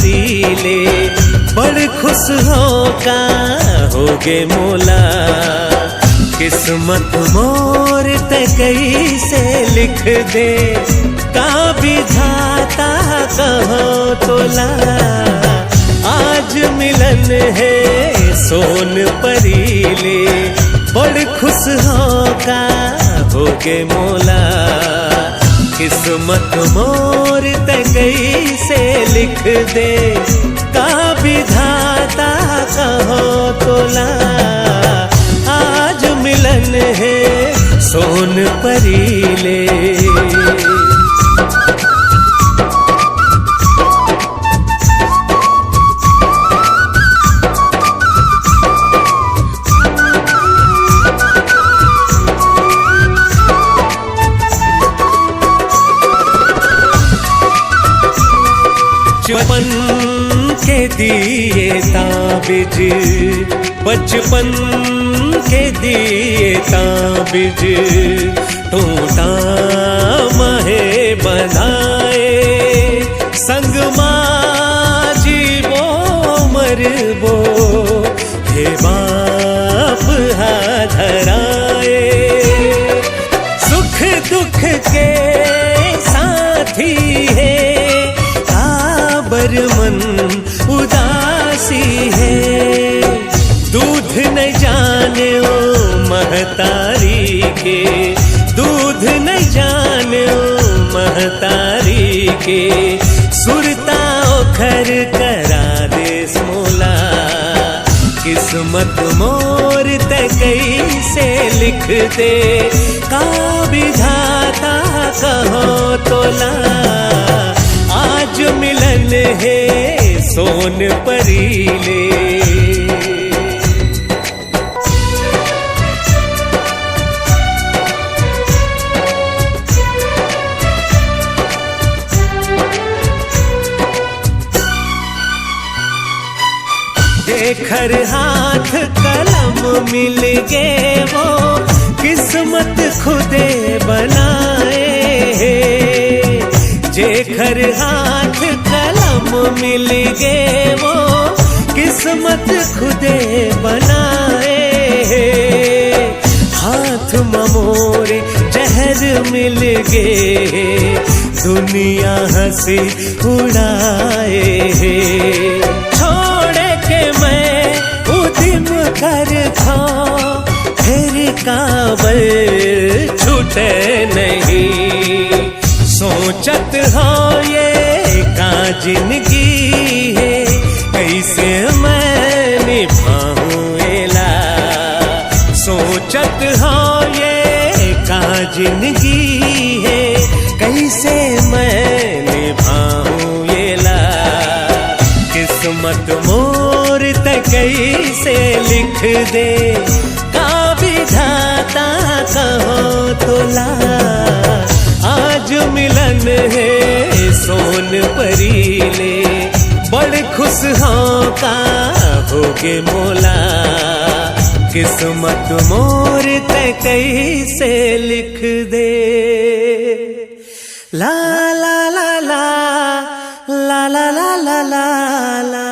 परीले बड़ खुश हो का होगे मोला। किस्मत मोर ते कैसे लिख दे का विधाता कहो तोला। आज मिलन है सोन परीले बड़ खुश हो का होगे मोला। किस्मत मोर ते कैसे लिख दे का विधाता कहो तोला। आज मिलन है सोन परीले। बचपन के दिए ताबिज, बचपन के दिए ताबिज टूटा महे बनाए। संग माँ जीवो मरबो हे बाप हाधराए। सुख दुख के साथी है मन उदासी है। दूध न जाने ओ महतारी के, दूध न जाने ओ महतारी के। सुरता ओखर करा दे मोला। किस्मत मोर ते कैसे लिख दे का विधाता कहो तोला। आज मिलन है सोन परीले। देखर हाथ कलम मिल गए वो किस्मत खुदे बनाए। जेखर हाथ कलम मिल गए वो किस्मत खुदे बनाए। हाथ ममोरे जहर मिल गए दुनिया हंसी उड़ाए। छोड़ के मैं उदिम कर था फिर काबल छूटे नहीं। सोचत हो ये का जिंदगी है कैसे मैं निभाऊं एला। सोचत हो ये का जिंदगी है कैसे मैं निभाऊं एला। किस्मत मोर ते कैसे लिख दे का विधाता कहो तोला। आज मिलन है सोन परीले बड़ खुश हो का होगे मोला। किस्मत मोर ते कैसे लिख दे ला ला ला ला ला ला ला ला ला।